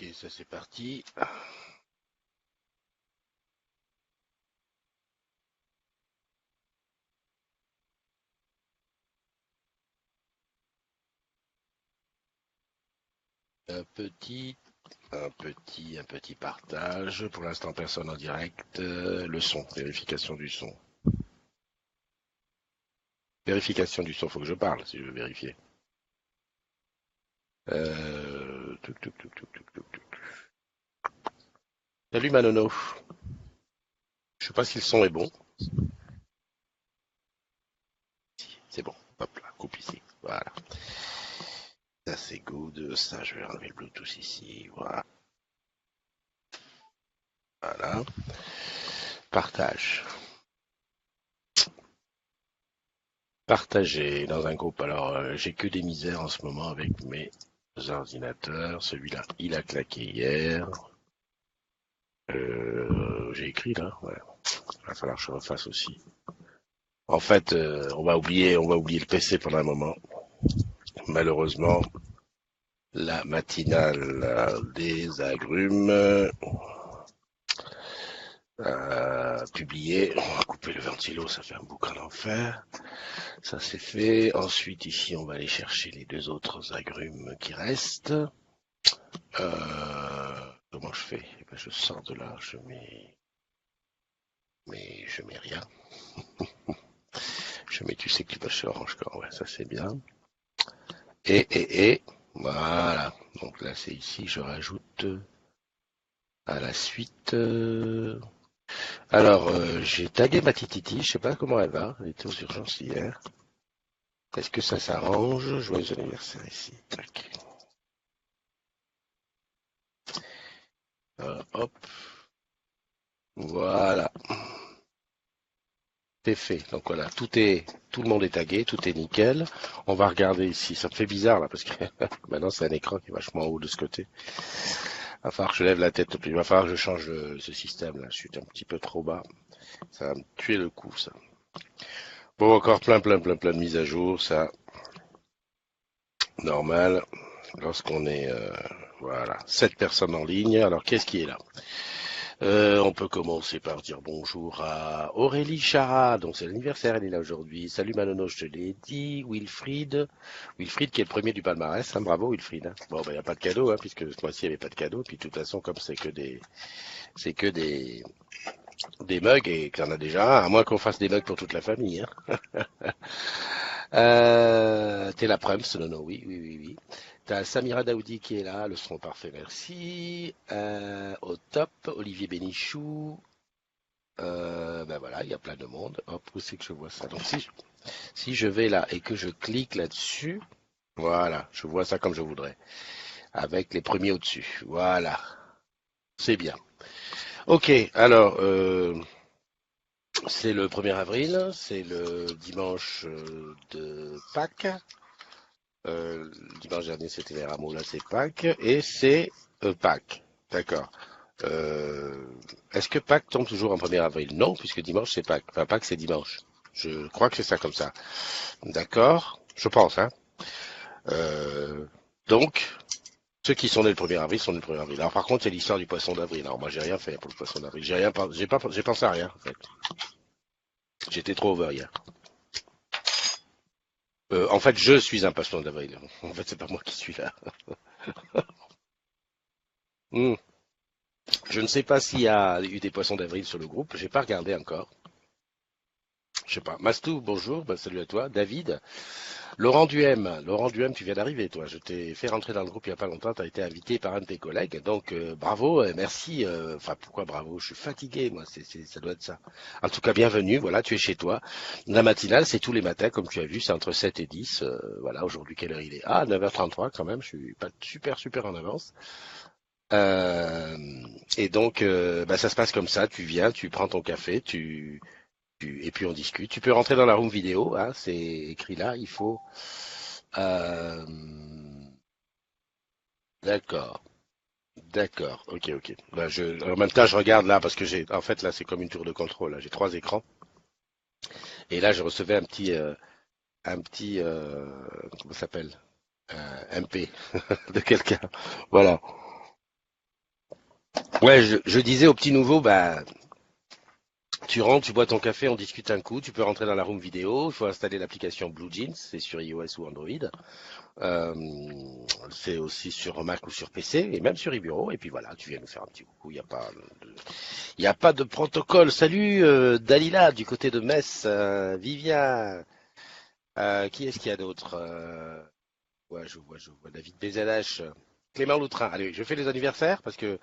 Ok, ça c'est parti. Un petit, un petit partage. Pour l'instant, personne en direct. Le son, vérification du son. Vérification du son, faut que je parle si je veux vérifier. Touc, touc, touc, touc, touc, touc, touc. Salut Manono. Je sais pas si le son est bon. C'est bon. Hop là, coupe ici. Voilà. Ça c'est good. Ça, je vais enlever le Bluetooth ici. Voilà. Voilà. Partage. Partager dans un groupe. Alors, j'ai que des misères en ce moment avec mes ordinateurs. Celui-là, il a claqué hier. J'ai écrit là. Ouais. Il va falloir que je refasse aussi. En fait, on va oublier le PC pendant un moment. Malheureusement, la matinale des agrumes publié. On va couper le ventilo, ça fait un boucan d'enfer. Ça c'est fait. Ensuite, ici, on va aller chercher les deux autres agrumes qui restent. Comment je fais? Eh ben, je sors de là, je mets rien. Je mets, tu sais que tu passes sur Orange Core, ouais, ça c'est bien. Voilà. Donc là, c'est ici, je rajoute à la suite. Alors, j'ai tagué ma tititi, je sais pas comment elle va, elle était aux urgences hier. Est-ce que ça s'arrange? Joyeux anniversaire ici. Tac. Hop. Voilà. C'est fait. Donc voilà, tout le monde est tagué, tout est nickel. On va regarder ici. Ça me fait bizarre là parce que maintenant c'est un écran qui est vachement haut de ce côté. Il va falloir que je lève la tête. Il va falloir que je change ce système là. Je suis un petit peu trop bas. Ça va me tuer le coup ça. Bon, encore plein de mises à jour. Ça, normal. Lorsqu'on est, voilà, 7 personnes en ligne. Alors qu'est-ce qui est là? On peut commencer par dire bonjour à Aurélie Chara, donc c'est l'anniversaire, elle est là aujourd'hui. Salut Manono, je te l'ai dit. Wilfried qui est le premier du palmarès, hein, bravo Wilfried. Hein. Bon, ben il n'y a pas de cadeau, hein, puisque ce mois-ci il n'y avait pas de cadeau. Puis de toute façon, comme c'est que des mugs et qu'il y en a déjà un, à moins qu'on fasse des mugs pour toute la famille. Hein. T'es la Prems, non, oui, oui, oui, oui. T'as Samira Daoudi qui est là, le son parfait, merci. Au top, Olivier Bénichou. Ben voilà, il y a plein de monde. Hop, où c'est que je vois ça? Donc si je vais là et que je clique là-dessus, voilà, je vois ça comme je voudrais, avec les premiers au-dessus. Voilà, c'est bien. Ok, alors c'est le 1er avril, c'est le dimanche de Pâques. Le dimanche dernier c'était les rameaux, là c'est Pâques et c'est Pâques. D'accord. Euh, Est-ce que Pâques tombe toujours en 1er avril? Non, puisque dimanche c'est Pâques. Enfin, Pâques c'est dimanche. Je crois que c'est ça comme ça. D'accord? Je pense, hein. Euh, donc, ceux qui sont nés le 1er avril sont nés le 1er avril. Alors par contre, c'est l'histoire du poisson d'avril. Alors moi, j'ai rien fait pour le poisson d'avril. J'ai rien, j'ai pensé à rien. En fait. J'étais trop over hier. En fait, je suis un poisson d'avril. En fait, c'est pas moi qui suis là. Hmm. Je ne sais pas s'il y a eu des poissons d'avril sur le groupe. J'ai pas regardé encore. Je sais pas. Mastou, bonjour. Bah, salut à toi. David. Laurent Duhem, tu viens d'arriver, toi. Je t'ai fait rentrer dans le groupe il n'y a pas longtemps. Tu as été invité par un de tes collègues. Donc, bravo, merci. Enfin, pourquoi bravo? Je suis fatigué, moi. Ça doit être ça. En tout cas, bienvenue. Voilà, tu es chez toi. La matinale, c'est tous les matins, comme tu as vu. C'est entre 7 et 10. Voilà, aujourd'hui, quelle heure il est? Ah, 9h33 quand même. Je suis pas super en avance. Euh, et donc, bah, ça se passe comme ça. Tu viens, tu prends ton café, et puis on discute. Tu peux rentrer dans la room vidéo, hein, c'est écrit là. Il faut. euh, d'accord, d'accord, ok. Bah, en même temps, je regarde là parce que en fait, là, c'est comme une tour de contrôle. Là. J'ai 3 écrans et là, je recevais un petit, comment ça s'appelle, MP de quelqu'un. Voilà. Ouais, je disais aux petits nouveaux, bah, tu rentres, tu bois ton café, on discute un coup, tu peux rentrer dans la room vidéo, il faut installer l'application Blue Jeans, c'est sur iOS ou Android. Euh, c'est aussi sur Mac ou sur PC et même sur iBureau. Et puis voilà, tu viens nous faire un petit coucou. Il y a pas de protocole. Salut Dalila du côté de Metz, Vivien. Qui est-ce qu'il y a d'autre Ouais, je vois David BZH, Clément Loutrin. Allez, je fais les anniversaires parce que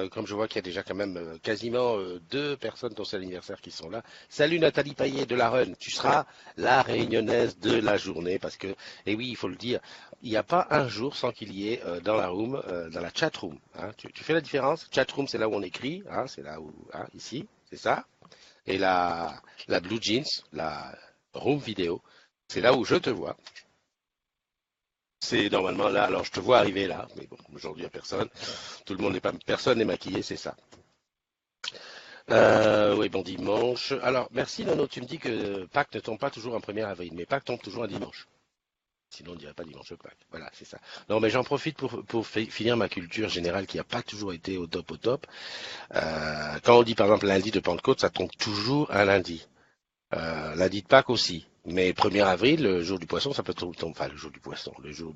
comme je vois qu'il y a déjà quand même quasiment deux personnes dont c'est l'anniversaire qui sont là. Salut Nathalie Paillet de la Run, tu seras la réunionnaise de la journée parce que, et oui, il faut le dire, il n'y a pas un jour sans qu'il y ait dans la room, dans la chat room. Hein. Tu fais la différence? Chat room, c'est là où on écrit, hein, c'est là où, hein, ici, c'est ça. Et la Blue Jeans, la room vidéo, c'est là où je te vois. C'est normalement là, alors je te vois arriver là, mais bon, aujourd'hui il n'y a personne. Tout le monde n'est pas, personne n'est maquillé, c'est ça. Oui, bon dimanche. Alors, merci Nono, tu me dis que Pâques ne tombe pas toujours un 1er avril, mais Pâques tombe toujours un dimanche. Sinon, on ne dirait pas dimanche de Pâques. Voilà, c'est ça. Non, mais j'en profite pour finir ma culture générale qui n'a pas toujours été au top au top. Quand on dit par exemple lundi de Pentecôte, ça tombe toujours un lundi. Lundi de Pâques aussi. Mais 1er avril, le jour du poisson, ça peut tomber, enfin le jour du poisson, le jour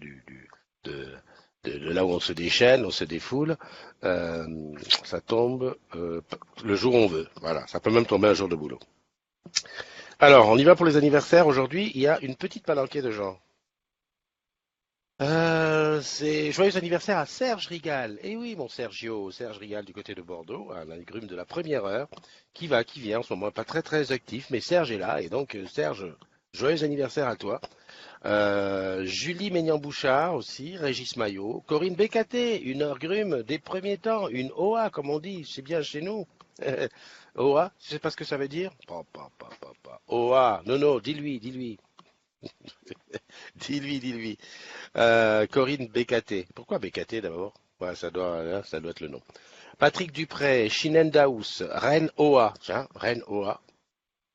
de, de là où on se déchaîne, on se défoule, euh, ça tombe le jour où on veut. Voilà, ça peut même tomber un jour de boulot. Alors, on y va pour les anniversaires. Aujourd'hui, il y a une petite palanquée de gens. C'est joyeux anniversaire à Serge Rigal. Eh oui, mon Sergio, Serge Rigal du côté de Bordeaux, un agrume de la première heure, qui vient en ce moment, pas très très actif, mais Serge est là, et donc Serge, joyeux anniversaire à toi. Julie Ménian-Bouchard aussi, Régis Maillot, Corinne Bécaté, une agrume des premiers temps, une OA comme on dit, c'est bien chez nous. OA, je sais pas ce que ça veut dire. OA, non, non, dis-lui, dis-lui, dis-lui. Corinne Bécaté. Pourquoi Bécaté d'abord? Ouais, ça doit être le nom. Patrick Dupré, Chinen Daous, Reine OA. Tiens, Reine OA.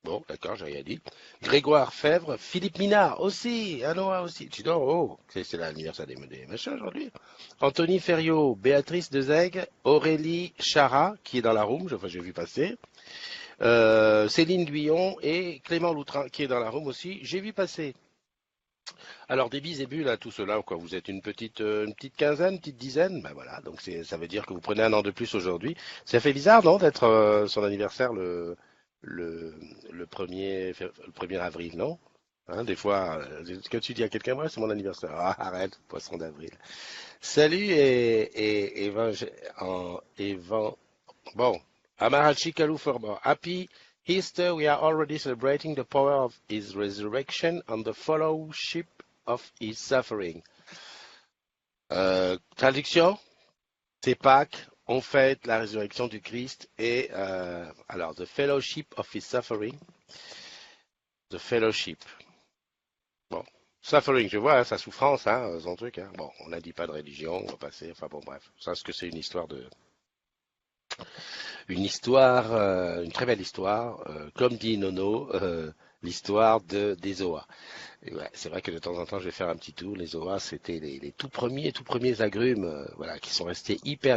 Bon, d'accord, j'ai rien dit. Grégoire Fèvre, Philippe Minard aussi, un OA aussi. Tu dis, oh, c'est l'anniversaire des machins aujourd'hui. Anthony Ferriot, Béatrice Dezègue, Aurélie Chara, qui est dans la room, enfin j'ai vu passer. Céline Guyon et Clément Loutrin, qui est dans la room aussi, j'ai vu passer. Alors des bis et bulles à tout cela, quoi. Vous êtes une petite quinzaine, une petite dizaine, ben voilà. Donc ça veut dire que vous prenez un an de plus aujourd'hui. Ça fait bizarre, non, d'être son anniversaire le, le 1er avril, non? Hein, des fois, quand tu dis à quelqu'un, ouais, c'est mon anniversaire. Ah, arrête, poisson d'avril. Salut bon, Amarachi Kalu Forba. Happy Easter, we are already celebrating the power of his resurrection and the fellowship of his suffering. Traduction, c'est Pâques, on fête la résurrection du Christ et alors the fellowship of his suffering, the fellowship. Bon, suffering, je vois hein, sa souffrance, hein, son truc. Hein. Bon, on n'a dit pas de religion, on va passer. Enfin bon, bref, ça, ce que c'est une très belle histoire, comme dit Nono, l'histoire des Oa. Et ouais, c'est vrai que de temps en temps, je vais faire un petit tour. Les Oa, c'était les tout premiers agrumes, voilà, qui sont restés hyper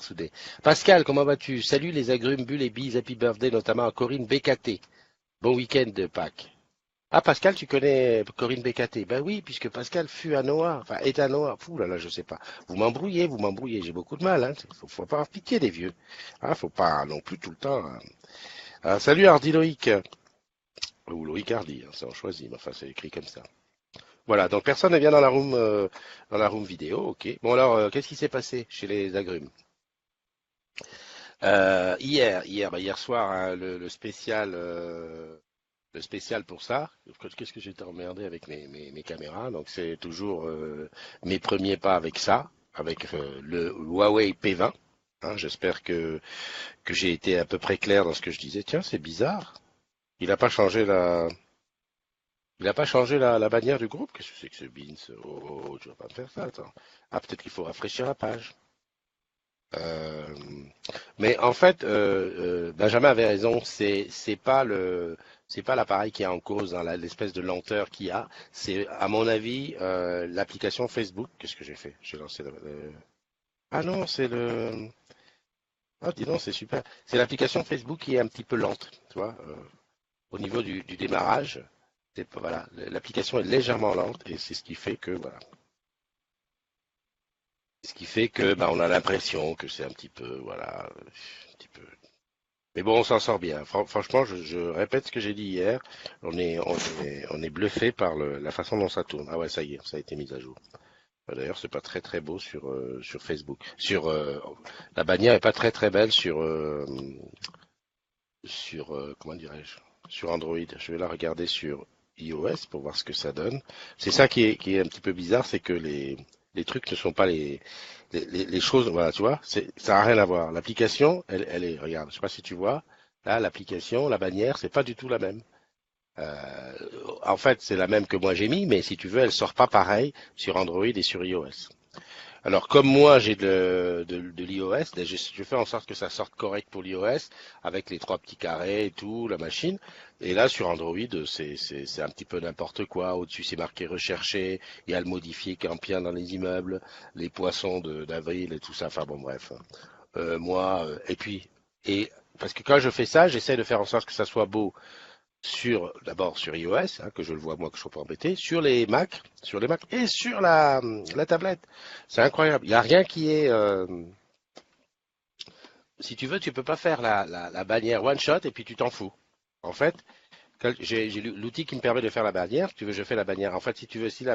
soudés. Pascal, comment vas-tu? Salut les agrumes, bulles et billes, happy birthday, notamment à Corinne Bécaté. Bon week-end de Pâques. Ah, Pascal, tu connais Corinne Bécaté? Ben oui, puisque Pascal fut à Noah, enfin est à Noah. Fou là là, je sais pas. Vous m'embrouillez, j'ai beaucoup de mal. Hein. Faut pas avoir pitié des vieux. Hein, faut pas non plus tout le temps. Hein. Ah, salut Hardy Loïc. Ou Loïc Hardy, hein, ça on choisit, mais enfin c'est écrit comme ça. Voilà, donc personne ne vient dans la room vidéo, ok. Bon alors, qu'est-ce qui s'est passé chez les agrumes? Hier soir, hein, le spécial pour ça. Qu'est-ce que j'étais emmerdé avec mes caméras? Donc c'est toujours mes premiers pas avec ça, avec le Huawei P20. Hein, j'espère que j'ai été à peu près clair dans ce que je disais. Tiens, c'est bizarre. Il n'a pas changé la bannière du groupe. Qu'est-ce que c'est que ce Beans? Oh, tu vas pas me faire ça, attends. Ah, peut-être qu'il faut rafraîchir la page. Euh, mais en fait, Benjamin avait raison. C'est pas l'appareil qui est en cause, hein, l'espèce de lenteur qu'il y a. C'est, à mon avis, l'application Facebook. Qu'est-ce que j'ai fait? J'ai lancé. Ah non, c'est le. Ah, dis donc, c'est super. C'est l'application Facebook qui est un petit peu lente, tu vois, au niveau du démarrage. Voilà, l'application est légèrement lente et c'est ce qui fait que, voilà, ce qui fait que, bah, on a l'impression que c'est un petit peu, voilà, un petit peu. Mais bon, on s'en sort bien. Franchement, je répète ce que j'ai dit hier. On est bluffé par la façon dont ça tourne. Ah ouais, ça y est, ça a été mis à jour. D'ailleurs, c'est pas très très beau sur Facebook. La bannière est pas très très belle sur comment dirais-je, sur Android. Je vais la regarder sur iOS pour voir ce que ça donne. C'est ça qui est un petit peu bizarre, c'est que les trucs ne sont pas les choses. Voilà, tu vois, ça a rien à voir. L'application, elle est, regarde, je sais pas si tu vois, là, l'application, la bannière, c'est pas du tout la même. Euh, En fait, c'est la même que moi j'ai mis, mais si tu veux, elle sort pas pareil sur Android et sur iOS. Alors, comme moi, j'ai de l'iOS, je fais en sorte que ça sorte correct pour l'iOS, avec les trois petits carrés et tout, la machine. Et là, sur Android, c'est un petit peu n'importe quoi. Au-dessus, c'est marqué recherché. Il y a le modifié campien dans les immeubles, les poissons d'avril et tout ça. Enfin bon, bref. Parce que quand je fais ça, j'essaie de faire en sorte que ça soit beau d'abord sur iOS, hein, que je le vois moi que je ne sois pas embêté, sur les Mac et sur la tablette. C'est incroyable. Il n'y a rien qui est, si tu veux, tu peux pas faire la bannière one shot et puis tu t'en fous. En fait, j'ai l'outil qui me permet de faire la bannière. Si tu veux, je fais la bannière. En fait, si tu veux, si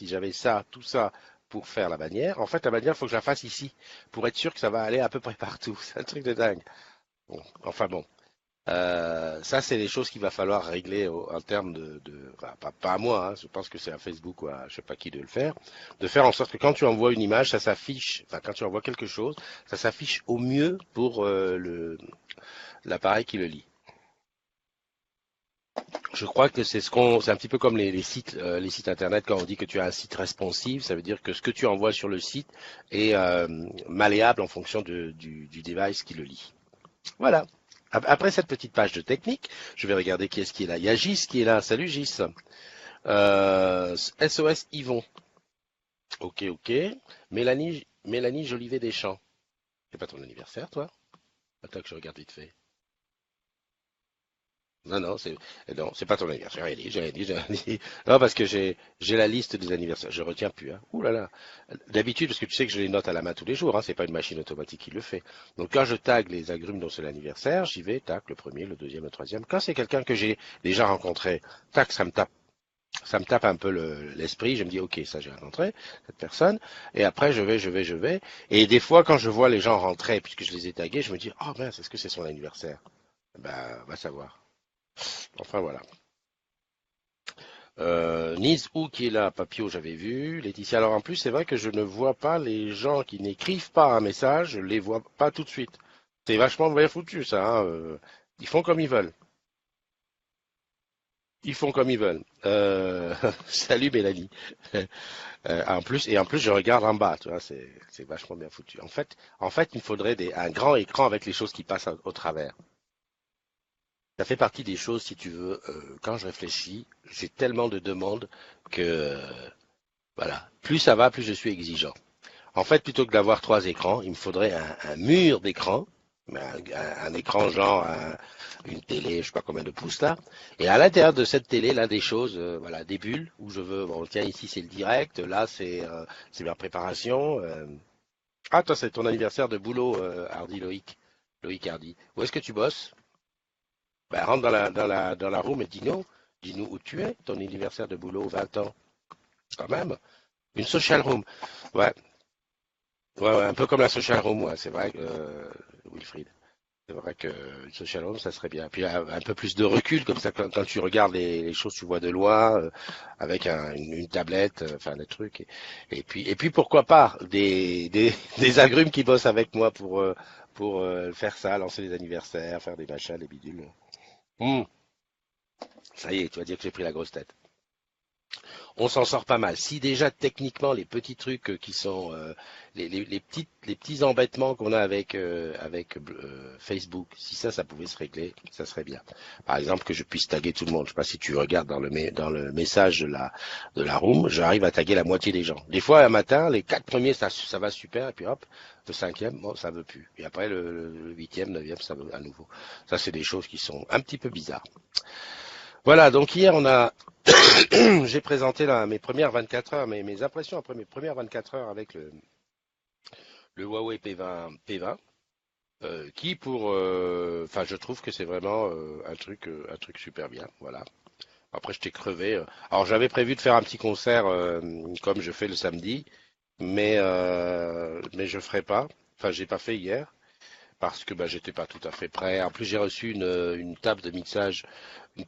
j'avais ça, tout ça pour faire la bannière, en fait, la bannière, il faut que je la fasse ici pour être sûr que ça va aller à peu près partout. C'est un truc de dingue. Bon, enfin bon. Ça, c'est les choses qu'il va falloir régler en termes enfin, pas à moi, hein, je pense que c'est à Facebook ou à je sais pas qui de le faire, de faire en sorte que quand tu envoies une image, ça s'affiche, enfin quand tu envoies quelque chose, ça s'affiche au mieux pour l'appareil qui le lit. Je crois que c'est un petit peu comme les sites internet quand on dit que tu as un site responsive, ça veut dire que ce que tu envoies sur le site est malléable en fonction du device qui le lit. Voilà. Après cette petite page de technique, je vais regarder qui est-ce qui est là. Il y a Gis qui est là. Salut Gis. SOS Yvon. Ok, ok. Mélanie Jolivet Deschamps. C'est pas ton anniversaire, toi? Attends que je regarde vite fait. Non, non, c'est pas ton anniversaire. J'ai rien dit. Non, parce que j'ai la liste des anniversaires. Je retiens plus. Hein. Ouh là là. D'habitude, parce que tu sais que je les note à la main tous les jours. Hein, c'est pas une machine automatique qui le fait. Donc quand je tag les agrumes dont c'est l'anniversaire, j'y vais. Tac, le premier, le deuxième, le troisième. Quand c'est quelqu'un que j'ai déjà rencontré, tac, ça me tape un peu l'esprit. Je me dis, ok, ça j'ai rencontré cette personne. Et après, je vais. Et des fois, quand je vois les gens rentrer, puisque je les ai tagués, je me dis, oh mince, est-ce que c'est son anniversaire? Ben, va savoir. Enfin voilà. Nice ou qui est là, Papio, j'avais vu. Laetitia, alors en plus, c'est vrai que je ne vois pas les gens qui n'écrivent pas un message, je les vois pas tout de suite. C'est vachement bien foutu, ça. Hein, ils font comme ils veulent. Ils font comme ils veulent. Salut Mélanie. En plus, je regarde en bas, tu vois, c'est vachement bien foutu. En fait, il me faudrait un grand écran avec les choses qui passent au travers. Ça fait partie des choses, si tu veux, quand je réfléchis, j'ai tellement de demandes que, voilà, plus ça va, plus je suis exigeant. En fait, plutôt que d'avoir trois écrans, il me faudrait un mur d'écran, mais un écran genre une télé, je sais pas combien de pouces là, et à l'intérieur de cette télé, là, des choses, voilà, des bulles où je veux. Bon, tiens, ici c'est le direct, là c'est ma préparation. Ah, toi, c'est ton anniversaire de boulot, Hardy Loïc Hardy. Où est-ce que tu bosses? Ben, rentre dans la room et dis-nous où tu es, ton anniversaire de boulot, 20 ans, quand même. Une social room. Ouais, ouais, un peu comme la social room, ouais, c'est vrai, Wilfried. C'est vrai que une social room, ça serait bien. Puis un peu plus de recul, comme ça, quand tu regardes les choses, tu vois de loin, avec une tablette, enfin des trucs. Et puis pourquoi pas des agrumes qui bossent avec moi pour faire ça, lancer les anniversaires, faire des machins, des bidules. Ça y est, tu vas dire que j'ai pris la grosse tête. On s'en sort pas mal. Si déjà techniquement les petits trucs qui sont les petits embêtements qu'on a avec Facebook, si ça pouvait se régler, ça serait bien. Par exemple que je puisse taguer tout le monde. Je sais pas si tu regardes dans le message de la room, j'arrive à taguer la moitié des gens. Des fois un matin, les 4 premiers ça va super et puis hop, le cinquième, bon ça veut plus. Et après le huitième, neuvième, ça veut à nouveau. Ça c'est des choses qui sont un petit peu bizarres. Voilà, donc hier on a j'ai présenté là, mes premières 24 heures, mes impressions après mes premières 24 heures avec le Huawei P20, qui enfin, je trouve que c'est vraiment un truc super bien. Voilà. Après, je t'ai crevé. Alors, j'avais prévu de faire un petit concert comme je fais le samedi, mais je ferai pas. Enfin, j'ai pas fait hier parce que bah, j'étais pas tout à fait prêt. En plus, j'ai reçu une table de mixage.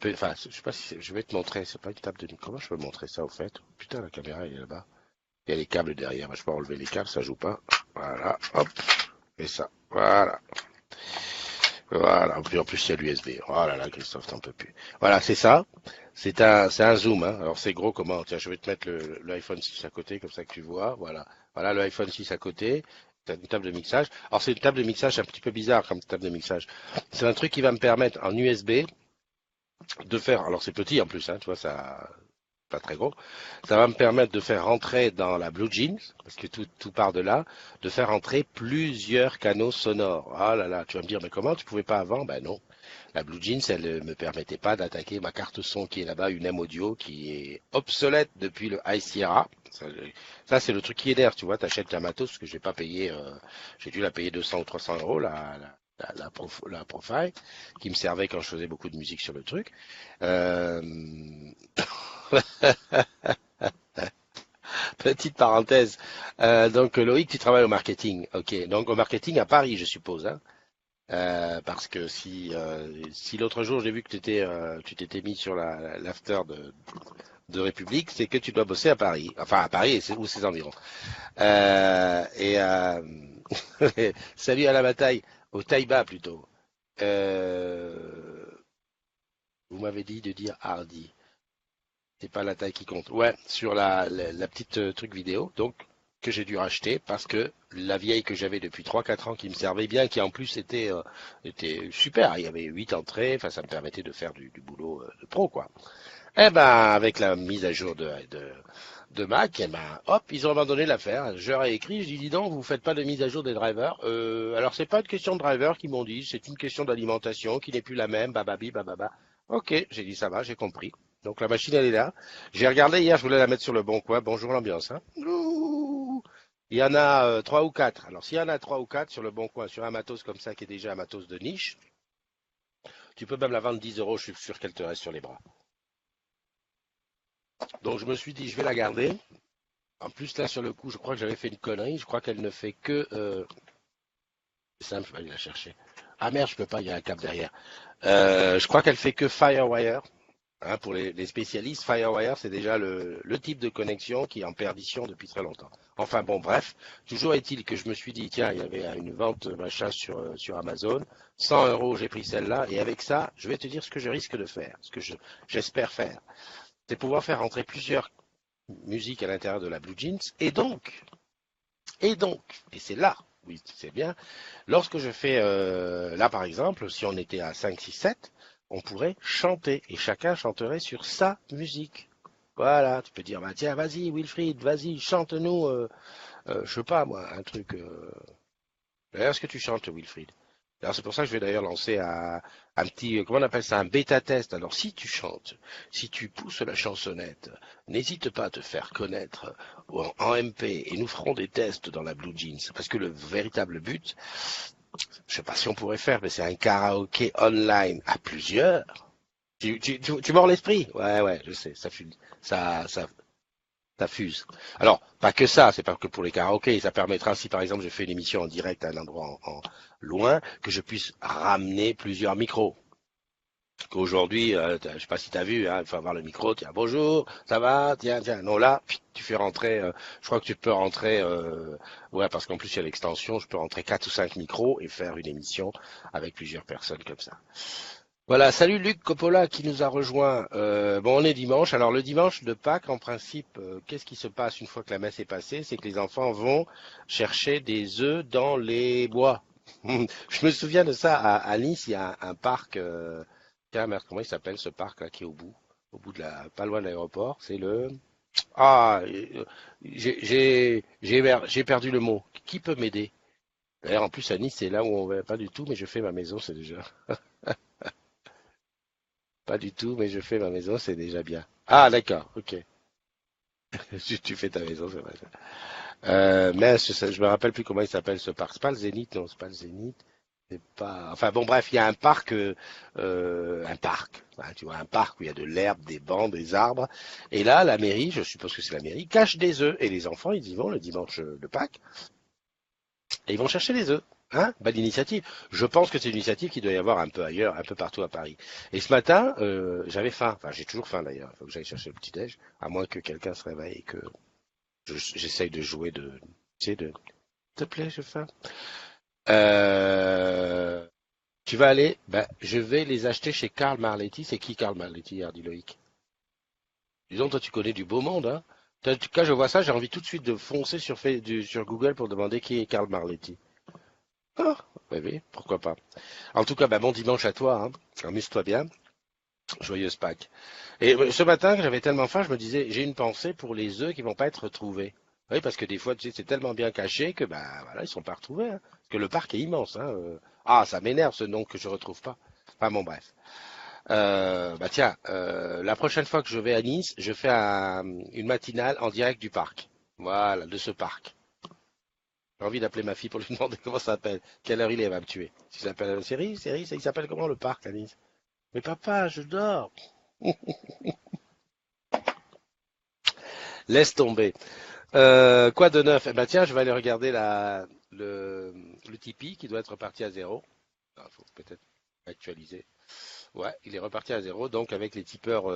Enfin, je sais pas si je vais te montrer. C'est pas une table de. Comment je peux montrer ça au fait? Putain, la caméra elle est là-bas. Il y a les câbles derrière. Je peux enlever les câbles, ça joue pas. Voilà, hop, et ça. Voilà. Voilà. Puis en plus, il y a l'USB. Oh là là, Christophe, t'en peux plus. Voilà, c'est ça. C'est un zoom, hein. Alors c'est gros comment? Tiens, je vais te mettre l'iPhone 6 à côté, comme ça que tu vois. Voilà. Voilà le iPhone 6 à côté. T'as une table de mixage. Alors c'est une table de mixage un petit peu bizarre comme table de mixage. C'est un truc qui va me permettre en USB de faire. Alors c'est petit en plus, hein, tu vois, ça pas très gros. Ça va me permettre de faire rentrer dans la Blue Jeans, parce que tout part de là, de faire entrer plusieurs canaux sonores. Ah là là, tu vas me dire, mais comment tu pouvais pas avant? Ben non. La Blue Jeans, elle ne me permettait pas d'attaquer ma carte son qui est là-bas, une M Audio qui est obsolète depuis le High Sierra. Ça, c'est le truc qui est d'air, tu vois, t'achètes ta matos, parce que j'ai pas payé, j'ai dû la payer 200 ou 300 euros, la Profile, qui me servait quand je faisais beaucoup de musique sur le truc. Euh... Petite parenthèse. Donc Loïc, tu travailles au marketing. Ok. Donc au marketing à Paris, je suppose, hein. Parce que si l'autre jour j'ai vu que tu t'étais mis sur l'after de République, c'est que tu dois bosser à Paris. Enfin à Paris ou ses environs. Et salut à la bataille, au Taïba plutôt. Euh, vous m'avez dit de dire hardy. C'est pas la taille qui compte. Ouais, sur la petite truc vidéo, donc que j'ai dû racheter parce que la vieille que j'avais depuis 3 4 ans qui me servait bien, qui en plus était super. Il y avait 8 entrées, enfin ça me permettait de faire du boulot de pro quoi. Eh ben avec la mise à jour de Mac, eh ben hop, ils ont abandonné l'affaire. Je leur ai écrit, je dis donc vous faites pas de mise à jour des drivers. Alors c'est pas une question de driver qu'ils m'ont dit, c'est une question d'alimentation qui n'est plus la même, bababi, bababa. Ok, j'ai dit ça va, j'ai compris. Donc la machine elle est là. J'ai regardé hier, je voulais la mettre sur le bon coin. Bonjour l'ambiance. Hein. Ouh. Il y en a 3 ou 4. Alors s'il y en a 3 ou 4 sur le bon coin, sur un matos comme ça qui est déjà un matos de niche, tu peux même la vendre 10 euros, je suis sûr qu'elle te reste sur les bras. Donc je me suis dit, je vais la garder. En plus là sur le coup, je crois que j'avais fait une connerie. Je crois qu'elle ne fait que... c'est simple, je vais aller la chercher. Ah merde, je peux pas, il y a un câble derrière. Je crois qu'elle fait que Firewire. Hein, pour les spécialistes, Firewire, c'est déjà le type de connexion qui est en perdition depuis très longtemps. Enfin bon, bref, toujours est-il que je me suis dit, tiens, il y avait une vente machin sur Amazon, 100 euros, j'ai pris celle-là, et avec ça, je vais te dire ce que je risque de faire, j'espère faire, c'est pouvoir faire entrer plusieurs musiques à l'intérieur de la Blue Jeans, et c'est là, oui, c'est bien, lorsque je fais, là par exemple, si on était à 5, 6, 7, on pourrait chanter et chacun chanterait sur sa musique. Voilà, tu peux dire, bah tiens, vas-y Wilfried, vas-y, chante-nous, je sais pas moi, un truc. D'ailleurs, est-ce que tu chantes Wilfried? Alors c'est pour ça que je vais d'ailleurs lancer un petit, comment on appelle ça, un bêta test. Alors si tu chantes, si tu pousses la chansonnette, n'hésite pas à te faire connaître en MP et nous ferons des tests dans la Blue Jeans. Parce que le véritable but, je sais pas si on pourrait faire, mais c'est un karaoké online à plusieurs. Tu mords l'esprit? Ouais, ouais, je sais, ça, ça, ça fuse. Alors, pas que ça, c'est pas que pour les karaokés, ça permettra, si par exemple je fais une émission en direct à un endroit loin, que je puisse ramener plusieurs micros. Qu'aujourd'hui, je sais pas si tu as vu, hein, il faut avoir le micro, tiens, bonjour, ça va, tiens, tiens, non là, tu fais rentrer, je crois que tu peux rentrer, ouais, parce qu'en plus il y a l'extension, je peux rentrer 4 ou 5 micros et faire une émission avec plusieurs personnes comme ça. Voilà, salut Luc Coppola qui nous a rejoint. Bon, on est dimanche. Alors le dimanche de Pâques, en principe, qu'est-ce qui se passe une fois que la messe est passée? C'est que les enfants vont chercher des œufs dans les bois. Je me souviens de ça à Nice. Il y a un parc. Tiens, merde, comment il s'appelle ce parc là qui est au bout de la, pas loin de l'aéroport. C'est le. Ah, j'ai perdu le mot. Qui peut m'aider? D'ailleurs, en plus à Nice, c'est là où on va pas du tout, mais je fais ma maison, c'est déjà. Pas du tout, mais je fais ma maison, c'est déjà bien. Ah, d'accord, ok. Tu fais ta maison, c'est vrai. Mais je me rappelle plus comment il s'appelle ce parc. C'est pas le Zénith, non, c'est pas le Zénith. C'est pas. Enfin bon, bref, il y a un parc. Enfin, tu vois, un parc où il y a de l'herbe, des bancs, des arbres. Et là, la mairie, je suppose que c'est la mairie, cache des œufs. Et les enfants, ils y vont le dimanche de Pâques. Et ils vont chercher les œufs. Hein? Belle initiative. Je pense que c'est une initiative qui doit y avoir un peu ailleurs, un peu partout à Paris. Et ce matin, j'avais faim. Enfin, j'ai toujours faim d'ailleurs. Il faut que j'aille chercher le petit-déj. À moins que quelqu'un se réveille et que j'essaye de jouer de... Tu sais, de... S'il te plaît, j'ai faim. Euh, Tu vas aller? Ben, je vais les acheter chez Karl Marletti. C'est qui Karl Marletti, Hardy Loïc? Disons, toi, tu connais du beau monde, hein? Quand je vois ça, j'ai envie tout de suite de foncer sur Google pour demander qui est Karl Marletti. Ah, oui, oui, pourquoi pas. En tout cas, bah, bon dimanche à toi, hein. Amuse-toi bien. Joyeuse Pâques. Et ce matin, j'avais tellement faim, je me disais, j'ai une pensée pour les œufs qui vont pas être retrouvés. Oui, parce que des fois, tu sais, c'est tellement bien caché que, bah, voilà, ils sont pas retrouvés, hein. Parce que le parc est immense, hein. Ah, ça m'énerve ce nom que je retrouve pas. Enfin bon, bref. Bah tiens, la prochaine fois que je vais à Nice, je fais une matinale en direct du parc. Voilà, de ce parc. J'ai envie d'appeler ma fille pour lui demander comment ça s'appelle. Quelle heure il est, elle va me tuer. Si ça s'appelle série, il s'appelle comment le parc à Nice? Mais papa, je dors. Laisse tomber. Quoi de neuf? Eh ben tiens, je vais aller regarder le Tipeee qui doit être reparti à zéro. Il faut peut-être actualiser. Ouais, il est reparti à zéro, donc avec les tipeurs,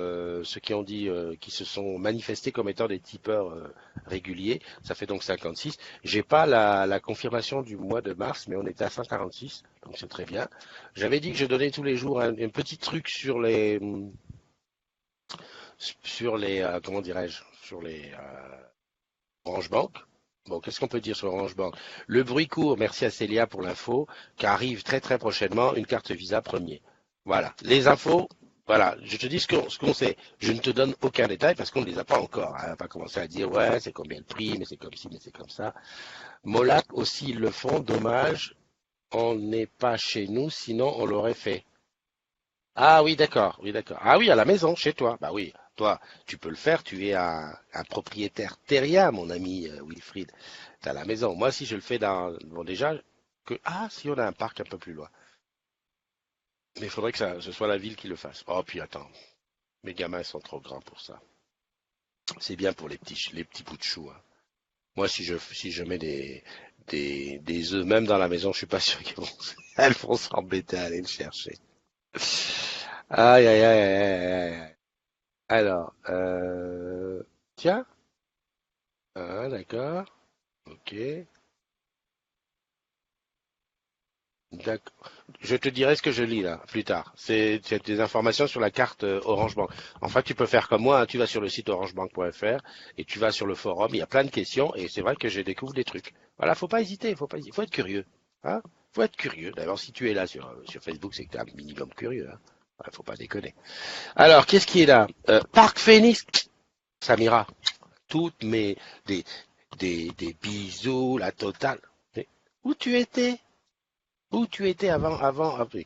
ceux qui ont dit, qui se sont manifestés comme étant des tipeurs réguliers, ça fait donc 56. J'ai pas la confirmation du mois de mars, mais on était à 146, donc c'est très bien. J'avais dit que je donnais tous les jours un petit truc sur les, comment dirais-je, sur les Orange Bank. Bon, qu'est-ce qu'on peut dire sur Orange Bank? Le bruit court, merci à Célia pour l'info, qu'arrive très très prochainement une carte Visa premier. Voilà, les infos, voilà, je te dis ce qu'on sait. Je ne te donne aucun détail parce qu'on ne les a pas encore, hein. On va pas commencer à dire, ouais, c'est combien le prix, mais c'est comme ci, mais c'est comme ça. Molac aussi, ils le font, dommage, on n'est pas chez nous, sinon on l'aurait fait. Ah oui, d'accord, oui, d'accord. Ah oui, à la maison, chez toi. Bah oui, toi, tu peux le faire, tu es un propriétaire terrien, mon ami Wilfried. T'es à la maison. Moi, si je le fais dans... Bon, déjà, Ah, si on a un parc un peu plus loin. Mais il faudrait que ce soit la ville qui le fasse. Oh, puis attends, mes gamins sont trop grands pour ça. C'est bien pour les petits bouts de chou, hein. Moi, si je mets des œufs, même dans la maison, je suis pas sûr elles vont s'embêter à aller le chercher. Aïe, aïe, aïe, aïe, aïe, aïe. Alors, tiens, ah, d'accord, ok, d'accord. Je te dirai ce que je lis là, plus tard. C'est des informations sur la carte Orange Bank. Enfin, tu peux faire comme moi, hein, tu vas sur le site orangebank.fr et tu vas sur le forum, il y a plein de questions et c'est vrai que je découvre des trucs. Voilà, faut pas hésiter, faut être curieux. Hein, faut être curieux. D'abord, si tu es là sur Facebook, c'est que tu es un minimum curieux. Hein. Ouais, faut pas déconner. Alors, qu'est-ce qui est là? Parc Phoenix, Samira. Toutes mes des, des bisous, la totale. Mais où tu étais? Où tu étais avant,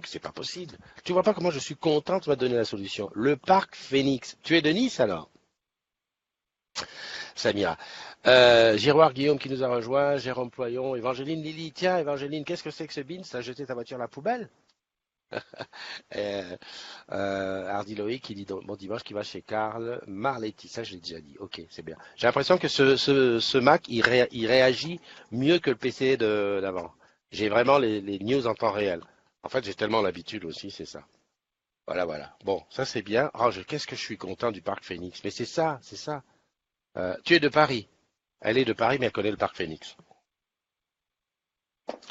c'est pas possible. Tu vois pas comment je suis content, tu m'as donné la solution. Le parc Phoenix. Tu es de Nice alors, Samira. Giroir Guillaume qui nous a rejoint, Jérôme Ployon, Évangéline Lily. Tiens, Évangéline, qu'est-ce que c'est que ce bin? Ça a jeté ta voiture à la poubelle? Euh, Hardy Loïc qui dit bon dimanche qui va chez Karl Marletti. Ça, je l'ai déjà dit. Ok, c'est bien. J'ai l'impression que ce Mac, il réagit mieux que le PC d'avant. J'ai vraiment les news en temps réel. En fait, j'ai tellement l'habitude aussi, c'est ça. Voilà, voilà. Bon, ça c'est bien. Oh, qu'est-ce que je suis content du parc Phoenix. Mais c'est ça, c'est ça. Tu es de Paris. Elle est de Paris, mais elle connaît le parc Phoenix.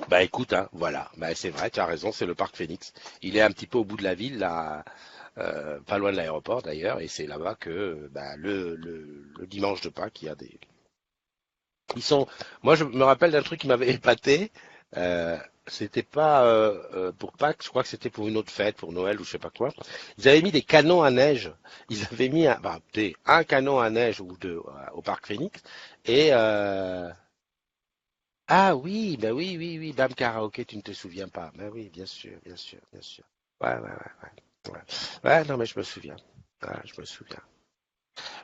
Bah écoute, hein, voilà, bah, c'est vrai, tu as raison, c'est le parc Phoenix. Il est un petit peu au bout de la ville, là, pas loin de l'aéroport d'ailleurs, et c'est là-bas que bah, le dimanche de Pâques, il y a des. Ils sont. Moi, je me rappelle d'un truc qui m'avait épaté. Euh, c'était pas pour Pâques, je crois que c'était pour une autre fête, pour Noël ou je sais pas quoi. Ils avaient mis des canons à neige. Ils avaient mis un canon à neige ou deux au parc Phoenix et ah oui, ben oui, oui, oui, Bam Karaoké, tu ne te souviens pas. Ben oui, bien sûr, bien sûr, bien sûr. Ouais, ouais, ouais, ouais. Ouais, ouais, non, mais je me souviens. Ouais, je me souviens.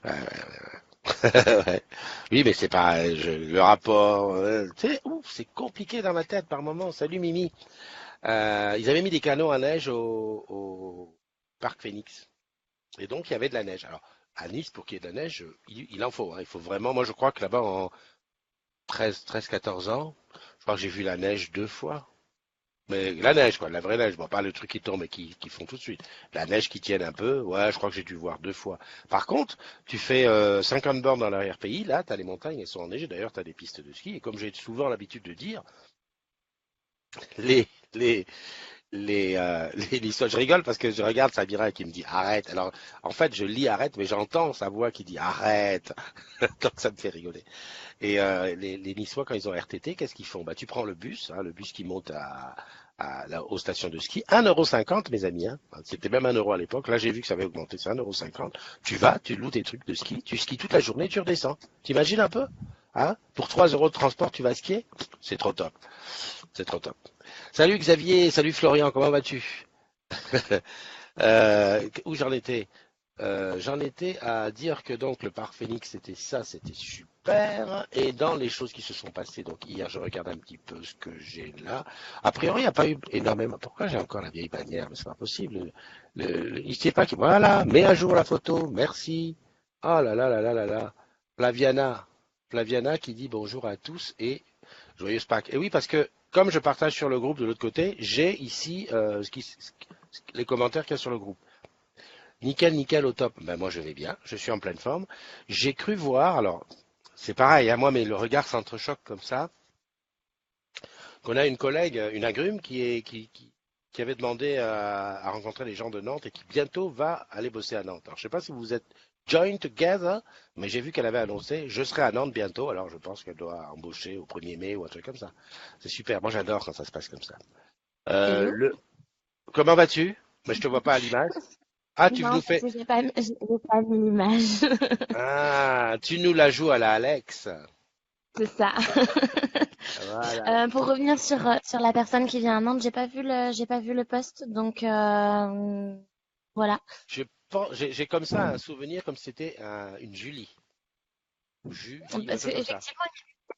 Ouais, ouais, ouais. Oui, mais c'est pas le rapport. Tu sais, ouf, c'est compliqué dans ma tête par moment. Salut Mimi. Ils avaient mis des canons à neige au parc Phoenix. Et donc, il y avait de la neige. Alors, à Nice, pour qu'il y ait de la neige, il en faut, hein. Il faut vraiment. Moi, je crois que là-bas, en 14 ans, je crois que j'ai vu la neige 2 fois. Mais la neige, quoi, la vraie neige, bon, pas le truc qui tombe et qui font tout de suite. La neige qui tienne un peu, ouais, je crois que j'ai dû voir 2 fois. Par contre, tu fais 50 bornes dans l'arrière-pays, là, t'as les montagnes, elles sont enneigées, d'ailleurs, t'as des pistes de ski, et comme j'ai souvent l'habitude de dire, les, les, les Niçois, je rigole parce que je regarde Samira qui me dit arrête. Alors, en fait, je lis arrête, mais j'entends sa voix qui dit arrête. Donc, ça me fait rigoler. Et les Niçois, quand ils ont RTT, qu'est-ce qu'ils font? Bah, tu prends le bus, hein, le bus qui monte aux stations de ski, 1,50 € mes amis. Hein. C'était même 1 € à l'époque. Là, j'ai vu que ça avait augmenté, c'est 1,50 €. Tu vas, tu loues tes trucs de ski, tu skis toute la journée, tu redescends. T'imagines un peu? Hein? Pour 3 € de transport, tu vas skier? C'est trop top. C'est trop top. Salut Xavier, salut Florian, comment vas-tu? Où j'en étais? J'en étais à dire que donc le parc Phoenix c'était ça, c'était super. Et dans les choses qui se sont passées, donc hier je regarde un petit peu ce que j'ai là. A priori, il n'y a pas eu énormément. Pourquoi j'ai encore la vieille bannière? Mais c'est pas possible. Il sait pas qui. Voilà, mets à jour la photo. Merci. Oh là là là là là là. Flaviana, Flaviana qui dit bonjour à tous et joyeuse Pâques. Et oui, parce que comme je partage sur le groupe de l'autre côté, j'ai ici les commentaires qu'il y a sur le groupe. Nickel, nickel, au top. Ben moi je vais bien, je suis en pleine forme. J'ai cru voir, alors c'est pareil à moi, mais le regard s'entrechoque comme ça, qu'on a une collègue, une agrume qui avait demandé à rencontrer les gens de Nantes et qui bientôt va aller bosser à Nantes. Alors je sais pas si vous êtes join together, mais j'ai vu qu'elle avait annoncé, je serai à Nantes bientôt, alors je pense qu'elle doit embaucher au 1er mai ou un truc comme ça. C'est super, moi j'adore quand ça se passe comme ça. Euh, Hello. le... Comment vas-tu? Mais je te vois pas à l'image. Ah, tu Non, nous parce fais. que j'ai pas mis l'image. Ah, tu nous la joues à la Alex. C'est ça. Voilà. Pour revenir sur la personne qui vient à Nantes, j'ai pas vu le post, donc voilà. J'ai comme ça un souvenir comme si c'était une Julie. Julie, un Parce truc comme ça. qu'effectivement,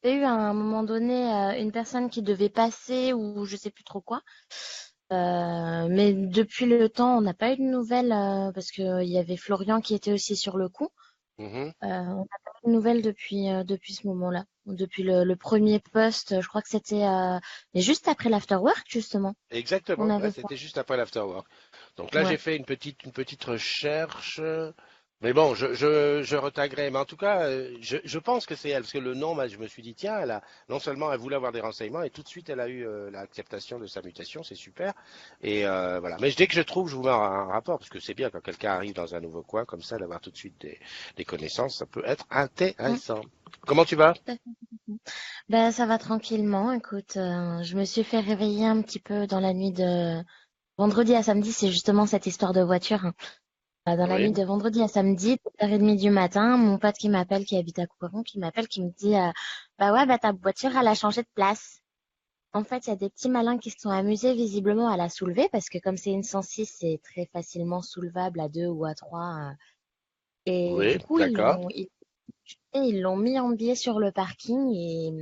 il y avait eu à un moment donné une personne qui devait passer ou je sais plus trop quoi. Mais depuis le temps, on n'a pas eu de nouvelles parce que il y avait Florian qui était aussi sur le coup. Mhm. On n'a pas eu de nouvelles depuis ce moment-là. Depuis le premier post, je crois que c'était mais juste après l'afterwork justement. On Exactement. Ouais, avait c'était juste après l'afterwork. Donc là, j'ai ouais. fait une petite recherche. Mais bon, je retaguerai. Mais en tout cas, je pense que c'est elle. Parce que le nom, je me suis dit, tiens, non seulement elle voulait avoir des renseignements, et tout de suite, elle a eu l'acceptation de sa mutation. C'est super. Et voilà. Mais dès que je trouve, je vous mets un rapport. Parce que c'est bien quand quelqu'un arrive dans un nouveau coin, comme ça, d'avoir tout de suite des connaissances. Ça peut être Mm. intéressant. Comment tu vas? Ben ça va tranquillement. Écoute, je me suis fait réveiller un petit peu dans la nuit de vendredi à samedi. C'est justement cette histoire de voiture, hein. Dans la nuit Oui. de vendredi à samedi, 7h30 du matin, mon pote qui m'appelle, qui habite à Couperon, qui m'appelle, qui me dit, bah ouais, bah ta voiture, elle a changé de place. En fait, il y a des petits malins qui se sont amusés visiblement à la soulever parce que comme c'est une 106, c'est très facilement soulevable à deux ou à trois. Et Oui, du coup, d'accord. ils l'ont mis en biais sur le parking et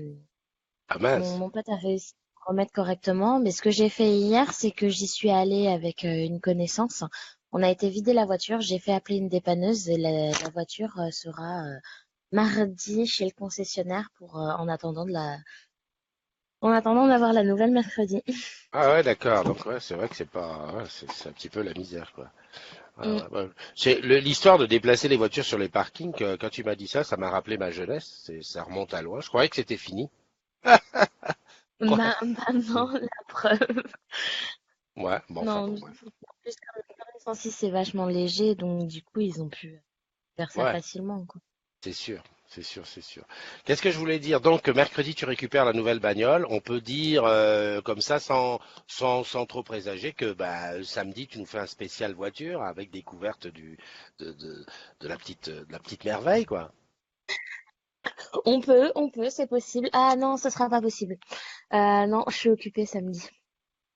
Ah mon, mince. mon pote a réussi à le remettre correctement. Mais ce que j'ai fait hier, c'est que j'y suis allée avec une connaissance. On a été vider la voiture, j'ai fait appeler une dépanneuse et la voiture sera mardi chez le concessionnaire pour en attendant d'avoir la nouvelle mercredi. Ah ouais, d'accord. Donc ouais, c'est vrai que c'est pas, ouais, c'est un petit peu la misère, quoi. Ouais, Mm. ouais, ouais. C'est l'histoire de déplacer les voitures sur les parkings. Quand tu m'as dit ça, ça m'a rappelé ma jeunesse. Ça remonte à loin. Je croyais que c'était fini. Quoi? Maintenant, la preuve. Ouais, bon, enfin Non, bon, en bref. plus, comme le 106, c'est vachement léger, donc du coup, ils ont pu faire ça Ouais, facilement, quoi. c'est sûr, c'est sûr, c'est sûr. Qu'est-ce que je voulais dire? Donc, mercredi, tu récupères la nouvelle bagnole. On peut dire, comme ça, sans trop présager, que bah, samedi, tu nous fais un spécial voiture avec découverte de, de, de la petite merveille, quoi. C'est possible. Ah non, ce sera pas possible. Non, je suis occupée samedi.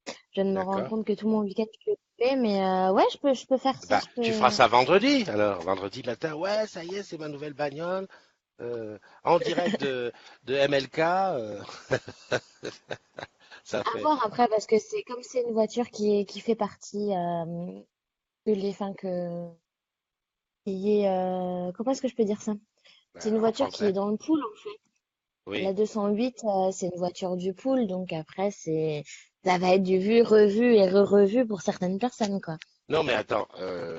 Je viens de me rendre D'accord? compte que tout mon week-end, je suis occupée, mais ouais, je peux faire ça, Bah, je tu feras peux. ça vendredi, alors. Vendredi matin, ouais, ça y est, c'est ma nouvelle bagnole. En direct de MLK, ça À fait. voir après, parce que c'est comme c'est une voiture qui fait partie de les, enfin que qui est, comment est-ce que je peux dire ça? C'est une En voiture qui est français. dans le pool en fait. Oui. La 208, c'est une voiture du pool, donc après ça va être du vu, revu et re-revu pour certaines personnes quoi. Non, mais attends,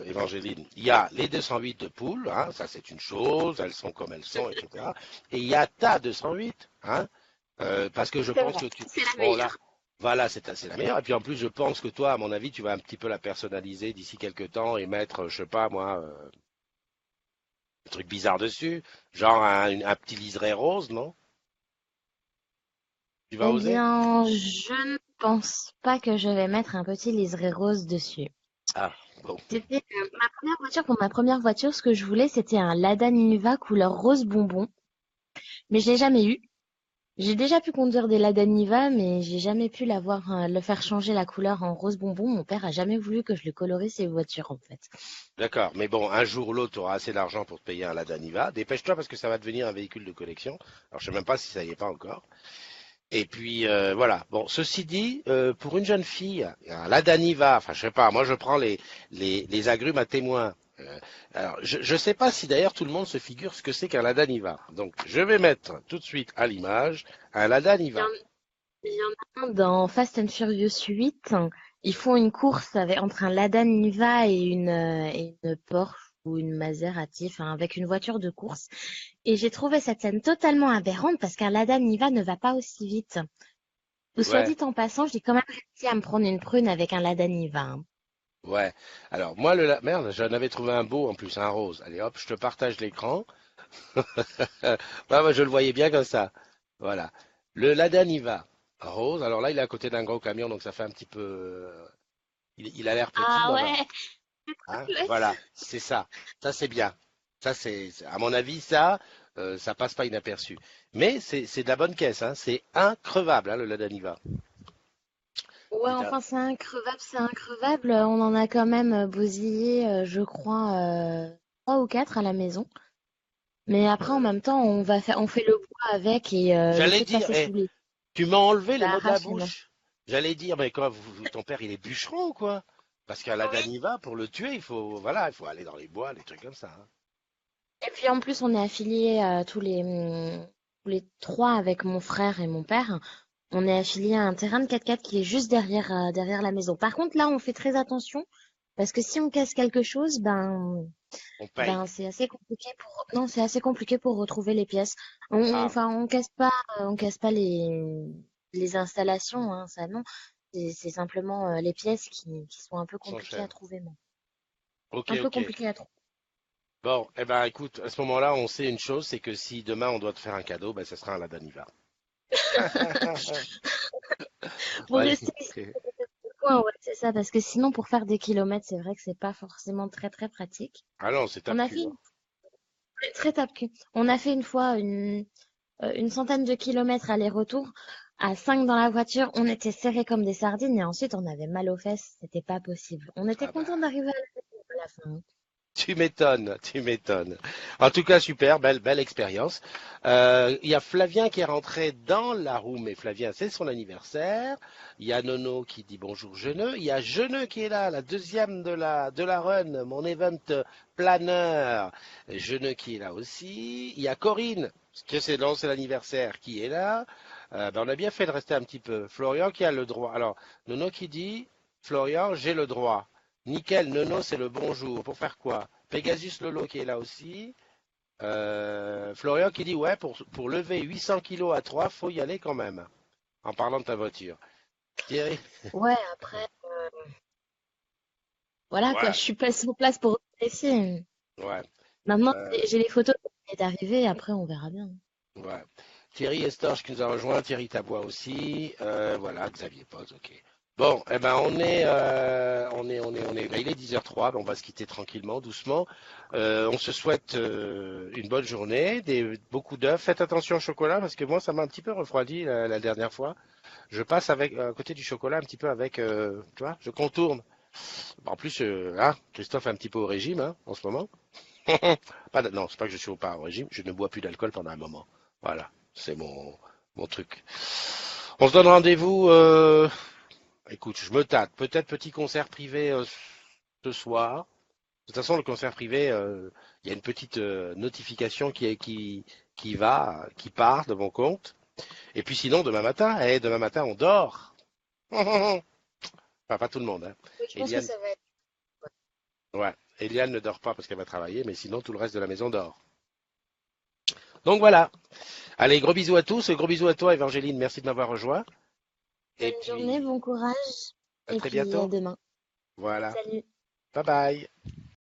Évangéline, il y a les 208 de poule, hein, ça c'est une chose, elles sont comme elles sont, etc. Et il y a ta 208, hein, parce que je C'est pense vrai, que tu... c'est la Bon, là, meilleure. voilà, c'est la meilleure. Et puis en plus, je pense que toi, à mon avis, tu vas un petit peu la personnaliser d'ici quelques temps et mettre, je sais pas, moi, un truc bizarre dessus, genre un petit liseré rose, non? Tu vas Eh oser? bien, je ne pense pas que je vais mettre un petit liseré rose dessus. Ah, bon. C'était ma première voiture. Pour ma première voiture, ce que je voulais, c'était un Lada Niva couleur rose bonbon, mais je l'ai jamais eu. J'ai déjà pu conduire des Lada Niva, mais j'ai jamais pu le faire changer la couleur en rose bonbon. Mon père a jamais voulu que je le colorie ses voitures, en fait. D'accord, mais bon, un jour ou l'autre, tu auras assez d'argent pour te payer un Lada Niva. Dépêche-toi parce que ça va devenir un véhicule de collection. Alors, je sais même pas si ça y est pas encore. Et puis voilà. Bon, ceci dit, pour une jeune fille, un Lada Niva, enfin je sais pas, moi je prends les agrumes à témoin. Alors je sais pas si d'ailleurs tout le monde se figure ce que c'est qu'un Lada Niva. Donc je vais mettre tout de suite à l'image un Lada Il y en, Niva. il y en a un dans Fast and Furious 8. Ils font une course entre un Lada Niva et une Porsche ou une Maserati, enfin, avec une voiture de course. Et j'ai trouvé cette scène totalement aberrante parce qu'un Lada Niva ne va pas aussi vite. Ou soit Ouais, dit en passant, j'ai quand même réussi à me prendre une prune avec un Lada Niva, hein. ouais. Alors moi merde, j'en avais trouvé un beau en plus, un rose. Allez hop, je te partage l'écran. Ouais, moi, je le voyais bien comme ça. Voilà. Le Lada Niva rose. Alors là, il est à côté d'un gros camion, donc ça fait un petit peu. Il a l'air petit, Ah mais enfin. ouais, Hein, chouette. voilà, c'est ça. Ça, c'est bien. Ça, à mon avis, ça passe pas inaperçu. Mais c'est de la bonne caisse, hein. C'est increvable, hein, le Lada Niva. Ouais, Et enfin c'est increvable, c'est increvable. On en a quand même bousillé, je crois, trois ou quatre à la maison. Mais après, en même temps, on fait le bois avec et le j'allais fait de dire, passer sous les tu m'as enlevé les ça mots de la arrache les dents. bouche. J'allais dire, mais quoi, ton père, il est bûcheron ou quoi? Parce qu'un Lada Oui. Niva, pour le tuer, voilà, il faut aller dans les bois, des trucs comme ça, hein. Et puis en plus, on est affiliés tous les trois avec mon frère et mon père. On est affiliés à un terrain de 4x4 qui est juste derrière la maison. Par contre, là, on fait très attention parce que si on casse quelque chose, On paye. ben c'est assez compliqué pour non, c'est assez compliqué pour retrouver les pièces. Ah, Enfin, on casse pas les installations, hein, ça non. C'est simplement les pièces qui sont un peu sont compliquées à chers. trouver, non. Ok, Un peu ok. compliquées à trouver. Bon, eh ben, écoute, à ce moment-là, on sait une chose, c'est que si demain on doit te faire un cadeau, ben, ce sera un Lada Niva. Pour Ouais. rester ici, ouais, c'est ça, parce que sinon, pour faire des kilomètres, c'est vrai que c'est pas forcément très très pratique. Ah non, c'est On a tape-cul, fait hein. très tape-cul. On a fait une fois une centaine de kilomètres aller-retour. À 5 dans la voiture, on était serrés comme des sardines et ensuite on avait mal aux fesses. C'était pas possible. On était Ah bah, content d'arriver à la fin, hein. tu m'étonnes, tu m'étonnes. En tout cas, super, belle expérience. Il y a Flavien qui est rentré dans la room, mais Flavien, c'est son anniversaire. Il y a Nono qui dit bonjour Jeuneux. Il y a Jeuneux qui est là, la deuxième de la run, mon event planner. Jeuneux qui est là aussi. Il y a Corinne, qui s'est lancé l'anniversaire, qui est là. Ben, on a bien fait de rester un petit peu. Florian qui a le droit. Alors, Nono qui dit, Florian, j'ai le droit. Nickel, Nono, c'est le bonjour. Pour faire quoi? Pegasus Lolo qui est là aussi. Florian qui dit ouais, pour lever 800 kilos à 3, faut y aller quand même. en parlant de ta voiture. Thierry? Ouais, après, voilà quoi, Ouais, je suis pas sur place pour apprécier. ouais, Maintenant, euh, j'ai les photos de ce qui est arrivé, après on verra bien. ouais. Thierry Estorge qui nous a rejoint, Thierry Tabois aussi, voilà, Xavier Poz, ok. Bon, eh ben ben, il est 10h03, ben, on va se quitter tranquillement, doucement. On se souhaite une bonne journée, beaucoup d'œufs. Faites attention au chocolat parce que moi ça m'a un petit peu refroidi la dernière fois. Je passe avec à côté du chocolat un petit peu avec, tu vois, je contourne. En plus, Christophe est un petit peu au régime hein, en ce moment. Non, c'est pas que je suis pas au régime, je ne bois plus d'alcool pendant un moment. Voilà, c'est mon truc. On se donne rendez-vous. Écoute, je me tâte. Peut-être petit concert privé ce soir. De toute façon, le concert privé, il y a une petite notification qui part de mon compte. Et puis sinon, demain matin, on dort. Enfin, pas tout le monde, hein. Oui, je pense que Eliane, ça va être. ouais, Eliane ne dort pas parce qu'elle va travailler, mais sinon tout le reste de la maison dort. Donc voilà. Allez, gros bisous à tous. Gros bisous à toi, Evangeline. Merci de m'avoir rejoint. Et Bonne journée, puis, bon courage, à et très puis à bientôt. demain. Voilà. Salut. Bye bye.